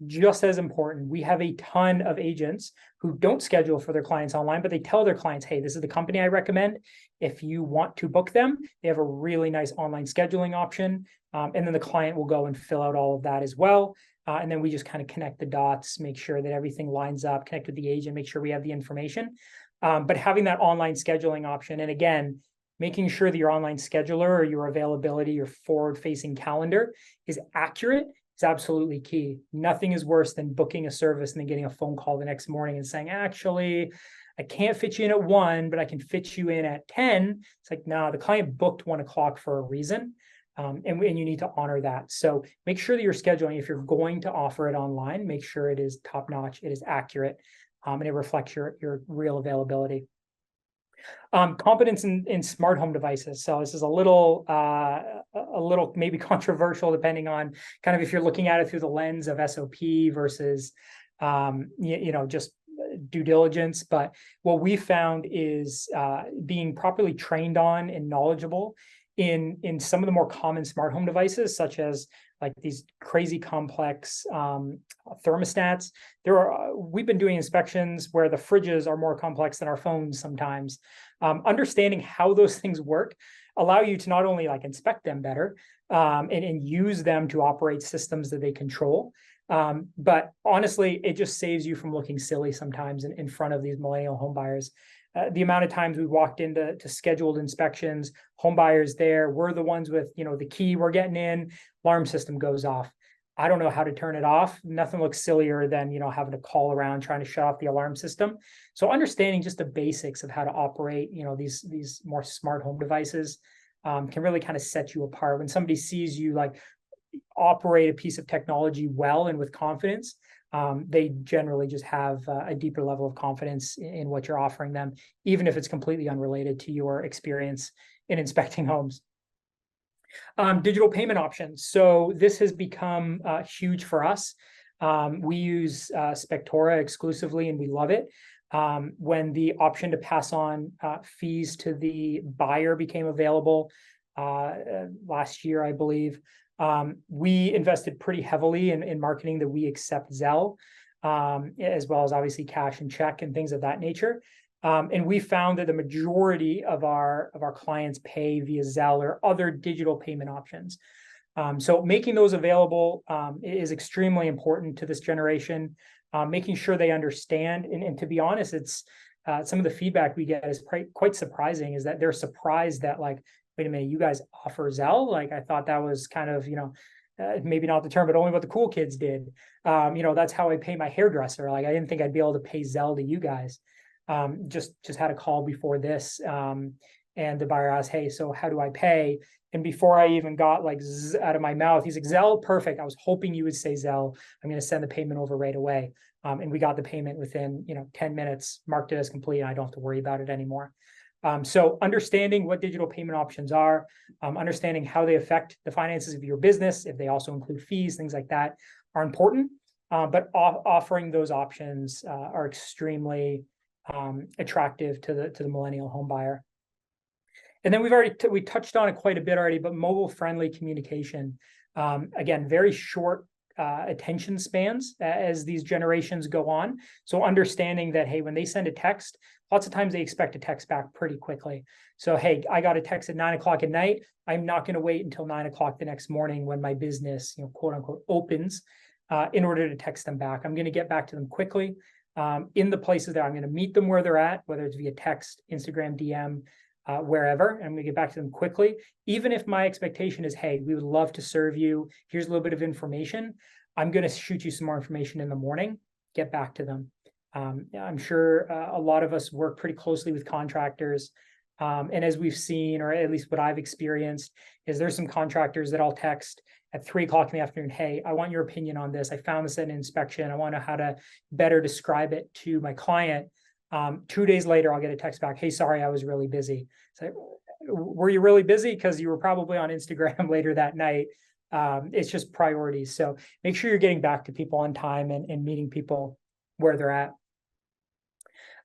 just as important. We have a ton of agents who don't schedule for their clients online, but they tell their clients, hey, this is the company I recommend. If you want to book them, they have a really nice online scheduling option. And then the client will go and fill out all of that as well. And then we just kind of connect the dots, make sure that everything lines up, connect with the agent, make sure we have the information. But having that online scheduling option, and again, making sure that your online scheduler or your availability, your forward-facing calendar is accurate is absolutely key. Nothing is worse than booking a service and then getting a phone call the next morning and saying, actually, I can't fit you in at 1, but I can fit you in at 10. It's like, no, the client booked 1 o'clock for a reason. And you need to honor that. So make sure that you're scheduling, if you're going to offer it online, make sure it is top-notch, it is accurate, and it reflects your real availability. Competence in smart home devices. So this is a little maybe controversial, depending on kind of if you're looking at it through the lens of SOP versus just due diligence. But what we found is being properly trained on and knowledgeable in some of the more common smart home devices, such as like these crazy complex thermostats. We've been doing inspections where the fridges are more complex than our phones sometimes. Understanding how those things work allow you to not only like inspect them better and use them to operate systems that they control, but honestly, it just saves you from looking silly sometimes in front of these millennial home buyers. The amount of times we walked into scheduled inspections, home buyers there, we're the ones with, the key, we're getting in, alarm system goes off. I don't know how to turn it off. Nothing looks sillier than, having to call around trying to shut off the alarm system. So understanding just the basics of how to operate, these more smart home devices can really kind of set you apart. When somebody sees you like operate a piece of technology well and with confidence, they generally just have a deeper level of confidence in what you're offering them, even if it's completely unrelated to your experience in inspecting homes. Digital payment options. So this has become huge for us. We use Spectora exclusively, and we love it. When the option to pass on fees to the buyer became available last year, I believe, we invested pretty heavily in marketing that we accept Zelle, as well as obviously cash and check and things of that nature. And we found that the majority of our clients pay via Zelle or other digital payment options. So making those available is extremely important to this generation, making sure they understand. And to be honest, it's some of the feedback we get is quite surprising, is that they're surprised that like, wait a minute, you guys offer Zelle? Like, I thought that was kind of, maybe not the term, but only what the cool kids did. That's how I pay my hairdresser. Like, I didn't think I'd be able to pay Zelle to you guys. Just had a call before this, and the buyer asked, hey, so how do I pay? And before I even got like out of my mouth, he's like, Zelle, perfect. I was hoping you would say Zelle. I'm going to send the payment over right away. And we got the payment within, 10 minutes, marked it as complete, and I don't have to worry about it anymore. So understanding what digital payment options are, understanding how they affect the finances of your business, if they also include fees, things like that, are important. But offering those options are extremely attractive to the millennial home buyer. And then we touched on it quite a bit already, but mobile friendly communication. Again, very short attention spans as these generations go on. So understanding that, hey, when they send a text, lots of times they expect a text back pretty quickly. So, hey, I got a text at 9 o'clock at night. I'm not going to wait until 9 o'clock the next morning when my business, quote unquote, opens in order to text them back. I'm going to get back to them quickly in the places that I'm going to meet them where they're at, whether it's via text, Instagram, DM, wherever. I'm going to get back to them quickly. Even if my expectation is, hey, we would love to serve you. Here's a little bit of information. I'm going to shoot you some more information in the morning. Get back to them. I'm sure a lot of us work pretty closely with contractors. And as we've seen, or at least what I've experienced, is there's some contractors that I'll text at 3 o'clock in the afternoon. Hey, I want your opinion on this. I found this at an inspection. I want to know how to better describe it to my client. 2 days later, I'll get a text back. Hey, sorry, I was really busy. So, were you really busy? Because you were probably on Instagram later that night. It's just priorities. So make sure you're getting back to people on time and meeting people where they're at.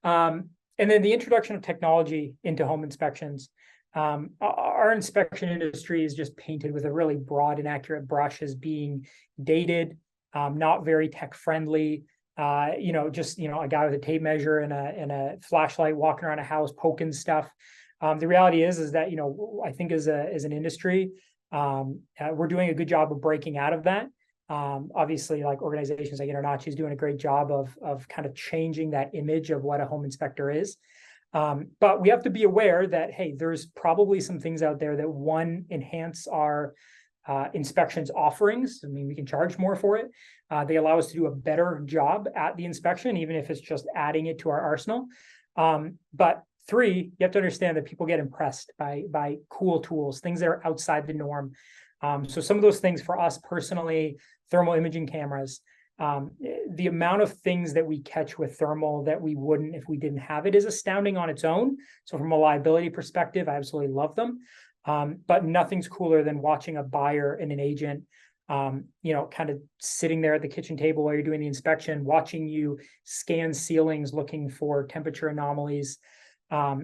And then the introduction of technology into home inspections. Our inspection industry is just painted with a really broad and accurate brush as being dated, not very tech friendly. Just a guy with a tape measure and a flashlight walking around a house poking stuff. The reality is that I think as an industry, we're doing a good job of breaking out of that. Obviously, like organizations like InterNACHI is doing a great job of kind of changing that image of what a home inspector is. But we have to be aware that, hey, there's probably some things out there that enhance our inspections offerings. I mean, we can charge more for it. They allow us to do a better job at the inspection, even if it's just adding it to our arsenal. But 3, you have to understand that people get impressed by cool tools, things that are outside the norm. So some of those things for us personally, thermal imaging cameras, the amount of things that we catch with thermal that we wouldn't if we didn't have it is astounding on its own. So from a liability perspective, I absolutely love them. But nothing's cooler than watching a buyer and an agent, kind of sitting there at the kitchen table while you're doing the inspection, watching you scan ceilings, looking for temperature anomalies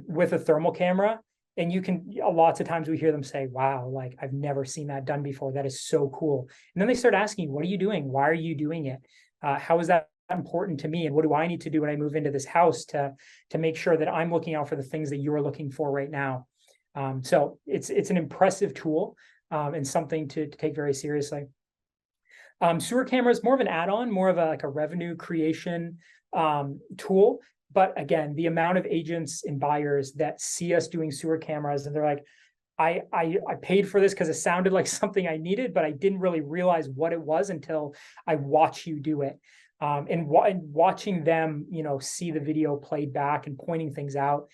with a thermal camera. And lots of times we hear them say, wow, like I've never seen that done before. That is so cool. And then they start asking you, what are you doing? Why are you doing it? How is that important to me? And what do I need to do when I move into this house to make sure that I'm looking out for the things that you're looking for right now? So it's an impressive tool and something to take very seriously. Sewer cameras, more of an add-on, more of a revenue creation tool. But again, the amount of agents and buyers that see us doing sewer cameras and they're like, I paid for this because it sounded like something I needed, but I didn't really realize what it was until I watch you do it. And watching them, see the video played back and pointing things out,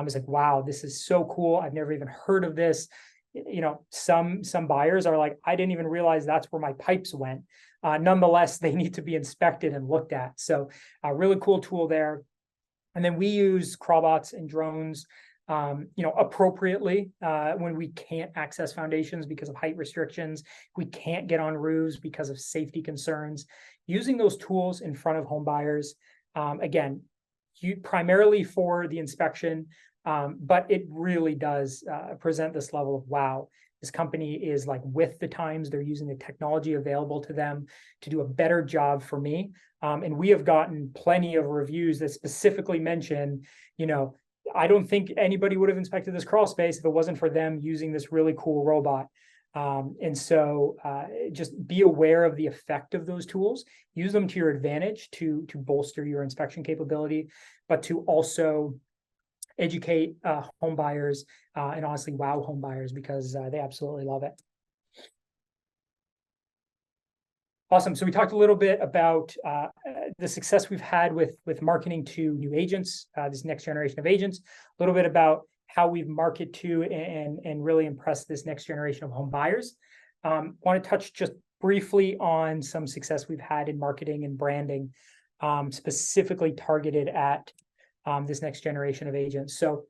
is like, wow, this is so cool. I've never even heard of this. Some buyers are like, I didn't even realize that's where my pipes went. Nonetheless, they need to be inspected and looked at. So a really cool tool there. And then we use crawlbots and drones, appropriately when we can't access foundations because of height restrictions. We can't get on roofs because of safety concerns. Using those tools in front of home buyers, again, primarily for the inspection, but it really does present this level of, wow, this company is like with the times. They're using the technology available to them to do a better job for me. And we have gotten plenty of reviews that specifically mention, I don't think anybody would have inspected this crawl space if it wasn't for them using this really cool robot. And so just be aware of the effect of those tools. Use them to your advantage to bolster your inspection capability, but to also educate home buyers and honestly wow home buyers because they absolutely love it. Awesome. So we talked a little bit about the success we've had with marketing to new agents, this next generation of agents, a little bit about how we've marketed to and really impressed this next generation of home buyers. Want to touch just briefly on some success we've had in marketing and branding, specifically targeted at this next generation of agents. So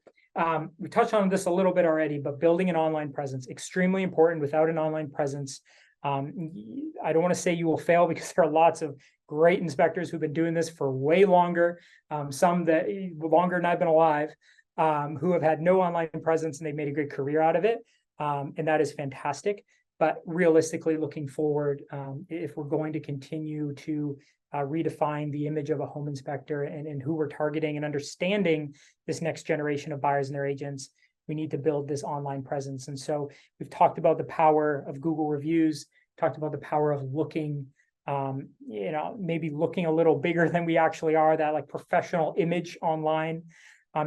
we touched on this a little bit already, but building an online presence, extremely important. Without an online presence, I don't want to say you will fail because there are lots of great inspectors who've been doing this for way longer, some that longer than I've been alive, who have had no online presence and they've made a great career out of it. And that is fantastic. But realistically, looking forward, if we're going to continue to redefine the image of a home inspector and who we're targeting and understanding this next generation of buyers and their agents, we need to build this online presence. And so we've talked about the power of Google reviews, talked about the power of looking, maybe looking a little bigger than we actually are, that like professional image online,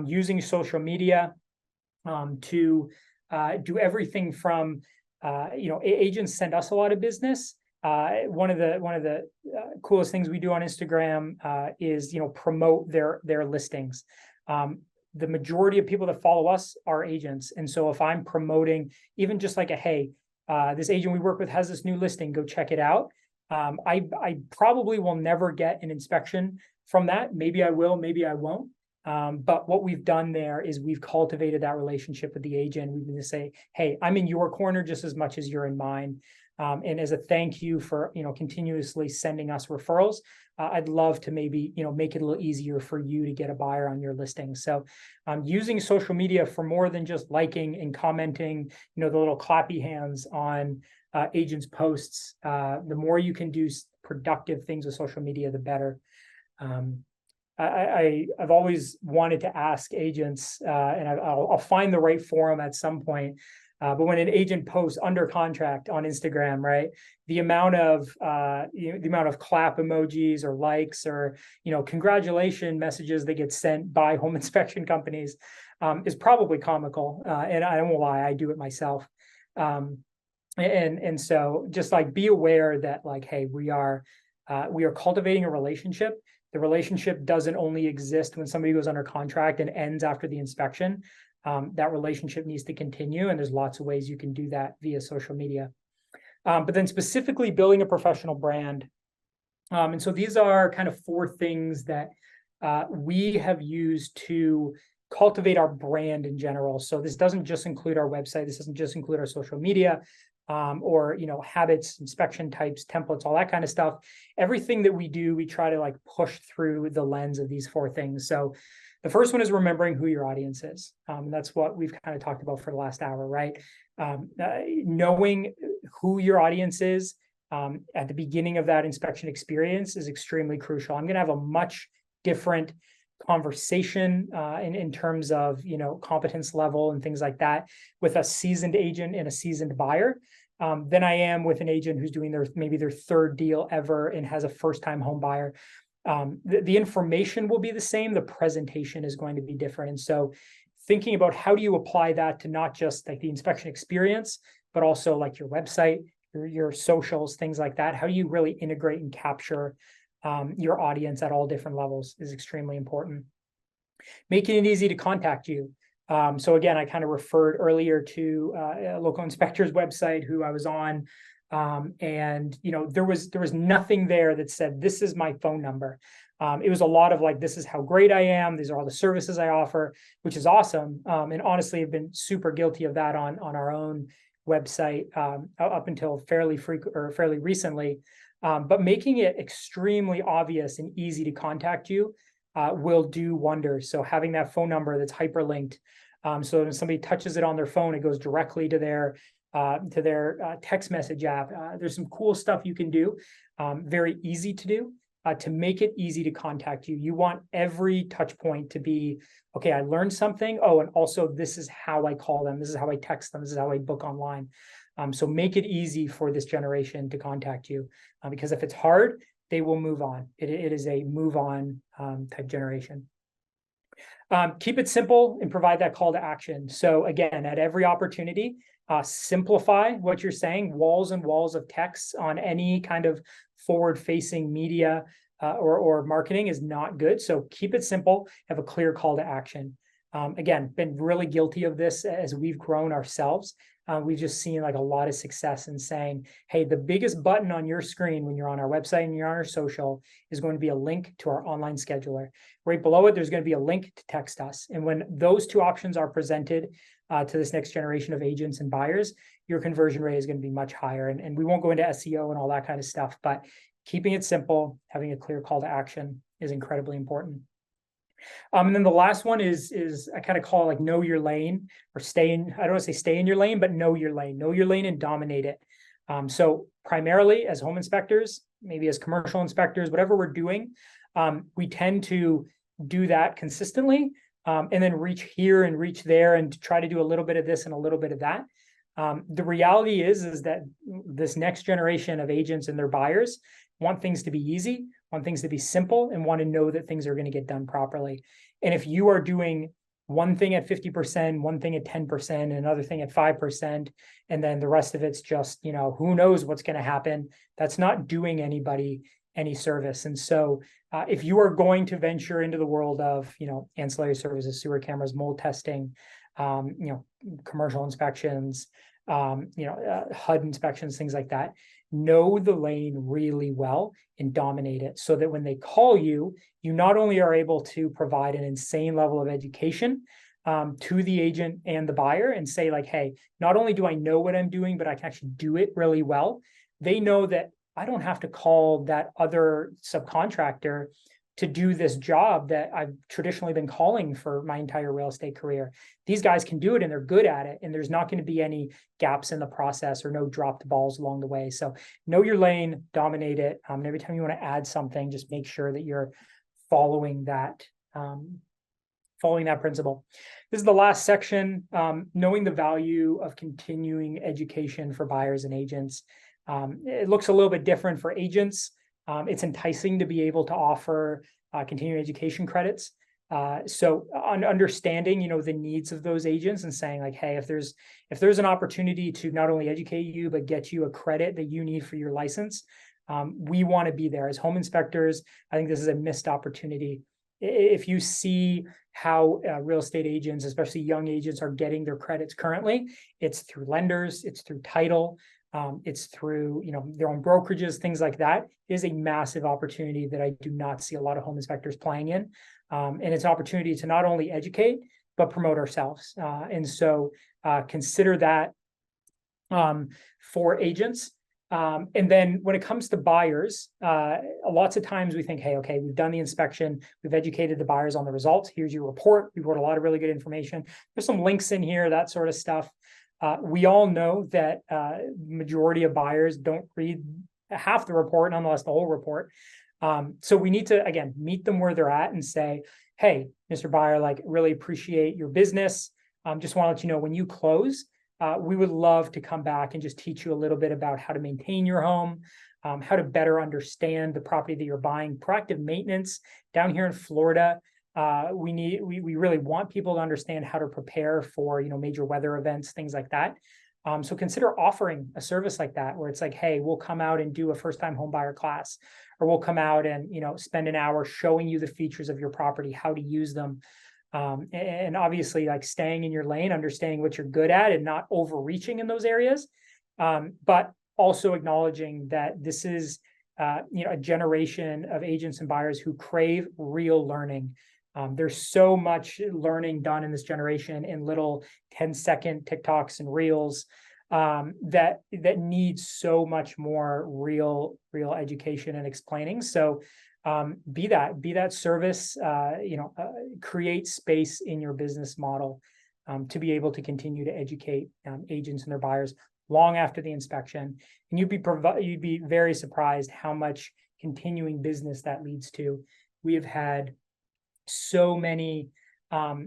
using social media to do everything from, agents send us a lot of business. One of the coolest things we do on Instagram is promote their listings. The majority of people that follow us are agents, and so if I'm promoting even just like hey, this agent we work with has this new listing, go check it out. I probably will never get an inspection from that. Maybe I will, maybe I won't. But what we've done there is we've cultivated that relationship with the agent. We've been to say, hey, I'm in your corner just as much as you're in mine. And as a thank you for, continuously sending us referrals, I'd love to maybe, make it a little easier for you to get a buyer on your listing. So using social media for more than just liking and commenting, the little clappy hands on agents' posts, the more you can do productive things with social media, the better. I've always wanted to ask agents, and I'll find the right forum at some point. But when an agent posts under contract on Instagram, right, the amount of clap emojis or likes or congratulation messages that get sent by home inspection companies is probably comical. And I don't lie, I do it myself. And so just like be aware that like, hey, we are cultivating a relationship. The relationship doesn't only exist when somebody goes under contract and ends after the inspection. That relationship needs to continue, and there's lots of ways you can do that via social media. But then specifically building a professional brand. And so these are kind of 4 things that we have used to cultivate our brand in general. So this doesn't just include our website. This doesn't just include our social media. Or habits, inspection types, templates, all that kind of stuff. Everything that we do, we try to like push through the lens of these 4 things. So the first one is remembering who your audience is. That's what we've kind of talked about for the last hour, right? Knowing who your audience is at the beginning of that inspection experience is extremely crucial. I'm going to have a much different conversation in terms of competence level and things like that with a seasoned agent and a seasoned buyer than I am with an agent who's doing maybe their 3rd deal ever and has a first-time home buyer. The information will be the same, the presentation is going to be different. And so thinking about how do you apply that to not just like the inspection experience, but also like your website, your socials, things like that. How do you really integrate and capture your audience at all different levels is extremely important. Making it easy to contact you. So again, I kind of referred earlier to a local inspector's website who I was on, and there was nothing there that said this is my phone number. It was a lot of like, this is how great I am, these are all the services I offer, which is awesome. And honestly, I've been super guilty of that on our own website up until fairly recently. But making it extremely obvious and easy to contact you will do wonders. So having that phone number that's hyperlinked, so when somebody touches it on their phone, it goes directly to their text message app. There's some cool stuff you can do, very easy to do, to make it easy to contact you. You want every touch point to be, okay, I learned something. Oh, and also this is how I call them. This is how I text them. This is how I book online. So make it easy for this generation to contact you, because if it's hard, they will move on. It is a move on type generation. Keep it simple and provide that call to action. So again, at every opportunity, simplify what you're saying. Walls and walls of text on any kind of forward-facing media or marketing is not good. So keep it simple, have a clear call to action. Again, been really guilty of this as we've grown ourselves. We've just seen like a lot of success in saying, hey, the biggest button on your screen when you're on our website and you're on our social is going to be a link to our online scheduler. Right below it, there's going to be a link to text us. And when those 2 options are presented to this next generation of agents and buyers, your conversion rate is going to be much higher. And we won't go into SEO and all that kind of stuff, but keeping it simple, having a clear call to action is incredibly important. And then the last one is I kind of call it like know your lane, or stay in, I don't want to say stay in your lane, but know your lane and dominate it. So primarily as home inspectors, maybe as commercial inspectors, whatever we're doing, we tend to do that consistently, and then reach here and reach there and try to do a little bit of this and a little bit of that. The reality is that this next generation of agents and their buyers want things to be easy, want things to be simple, and want to know that things are going to get done properly. And if you are doing one thing at 50%, one thing at 10%, another thing at 5%, and then the rest of it's just, who knows what's going to happen, that's not doing anybody any service. And so if you are going to venture into the world of, ancillary services, sewer cameras, mold testing, commercial inspections, HUD inspections, things like that, know the lane really well and dominate it so that when they call you, you not only are able to provide an insane level of education to the agent and the buyer and say like, hey, not only do I know what I'm doing, but I can actually do it really well. They know that I don't have to call that other subcontractor to do this job that I've traditionally been calling for my entire real estate career. These guys can do it and they're good at it. And there's not going to be any gaps in the process or no dropped balls along the way. So know your lane, dominate it. And every time you want to add something, just make sure that you're following that principle. This is the last section, knowing the value of continuing education for buyers and agents. It looks a little bit different for agents. It's enticing to be able to offer continuing education credits. So on understanding, the needs of those agents and saying like, hey, if there's an opportunity to not only educate you, but get you a credit that you need for your license, we want to be there as home inspectors. I think this is a missed opportunity. If you see how real estate agents, especially young agents, are getting their credits currently, it's through lenders, it's through title, it's through their own brokerages, things like that. It is a massive opportunity that I do not see a lot of home inspectors playing in, and it's an opportunity to not only educate but promote ourselves. And so consider that for agents. And then when it comes to buyers, lots of times we think, hey, okay, we've done the inspection, we've educated the buyers on the results. Here's your report. We wrote a lot of really good information. There's some links in here, that sort of stuff. We all know that majority of buyers don't read half the report, nonetheless the whole report. So we need to, again, meet them where they're at and say, hey, Mr. Buyer, like really appreciate your business. Just want to let you know when you close, we would love to come back and just teach you a little bit about how to maintain your home, how to better understand the property that you're buying, proactive maintenance. Down here in Florida, we really want people to understand how to prepare for major weather events, things like that. So consider offering a service like that, where it's like, hey, we'll come out and do a first-time home buyer class, or we'll come out and spend an hour showing you the features of your property, how to use them. And obviously like staying in your lane, understanding what you're good at and not overreaching in those areas, but also acknowledging that this is a generation of agents and buyers who crave real learning. There's so much learning done in this generation in little 10-second TikToks and reels that needs so much more real education and explaining. So be that service, create space in your business model to be able to continue to educate agents and their buyers long after the inspection. And you'd be very surprised how much continuing business that leads to. We have had so many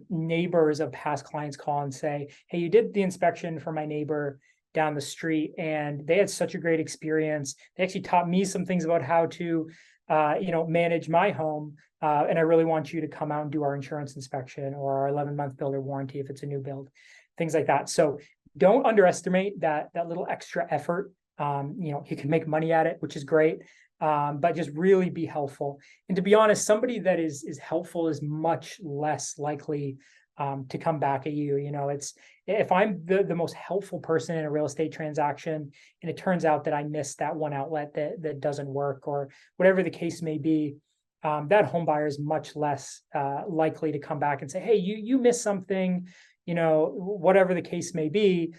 neighbors of past clients call and say, hey, you did the inspection for my neighbor down the street and they had such a great experience. They actually taught me some things about how to manage my home. And I really want you to come out and do our insurance inspection or our 11-month builder warranty if it's a new build, things like that. So don't underestimate that little extra effort. You can make money at it, which is great. But just really be helpful. And to be honest, somebody that is helpful is much less likely to come back at you. It's if I'm the most helpful person in a real estate transaction, and it turns out that I missed that one outlet that doesn't work, or whatever the case may be, that home buyer is much less likely to come back and say, hey, you missed something, whatever the case may be,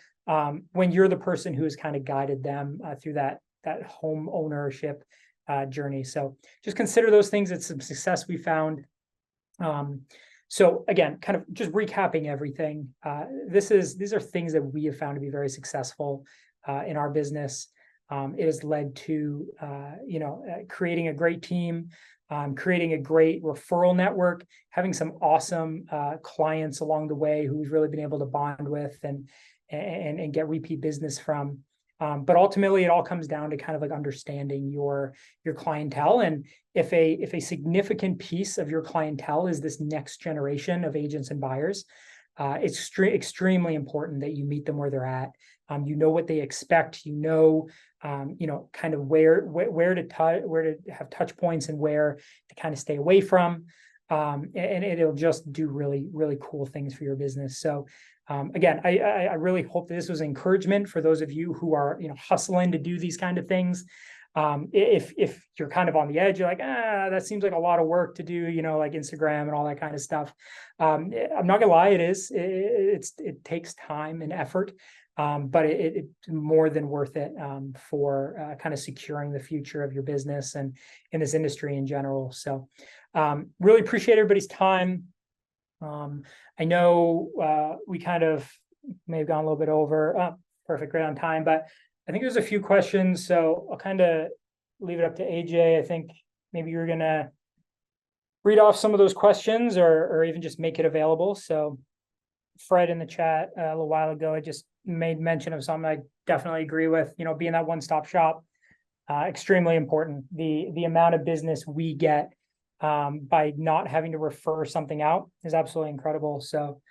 when you're the person who has kind of guided them through that home ownership journey. So just consider those things. It's some success we found. So again, kind of just recapping everything. These are things that we have found to be very successful in our business. it has led to, creating a great team, creating a great referral network, having some awesome clients along the way who we've really been able to bond with and get repeat business from. But ultimately, it all comes down to kind of like understanding your clientele, and if a significant piece of your clientele is this next generation of agents and buyers, it's extremely important that you meet them where they're at. You know what they expect. Kind of where to have touch points and where to kind of stay away from, and it'll just do really, really cool things for your business. So again, I really hope that this was encouragement for those of you who are hustling to do these kind of things. If you're kind of on the edge, you're like, that seems like a lot of work to do, like Instagram and all that kind of stuff. I'm not gonna lie, it takes time and effort, but it's more than worth it for kind of securing the future of your business and in this industry in general. So really appreciate everybody's time. I know we kind of may have gone a little bit over. Perfect, right on time, but I think there's a few questions, so I'll kind of leave it up to AJ. I think maybe you're gonna read off some of those questions or even just make it available. So Fred in the chat a little while ago, I just made mention of something I definitely agree with, being that one-stop shop, extremely important. The amount of business we get by not having to refer something out is absolutely incredible. So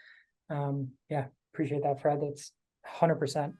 yeah, appreciate that, Fred. That's 100%.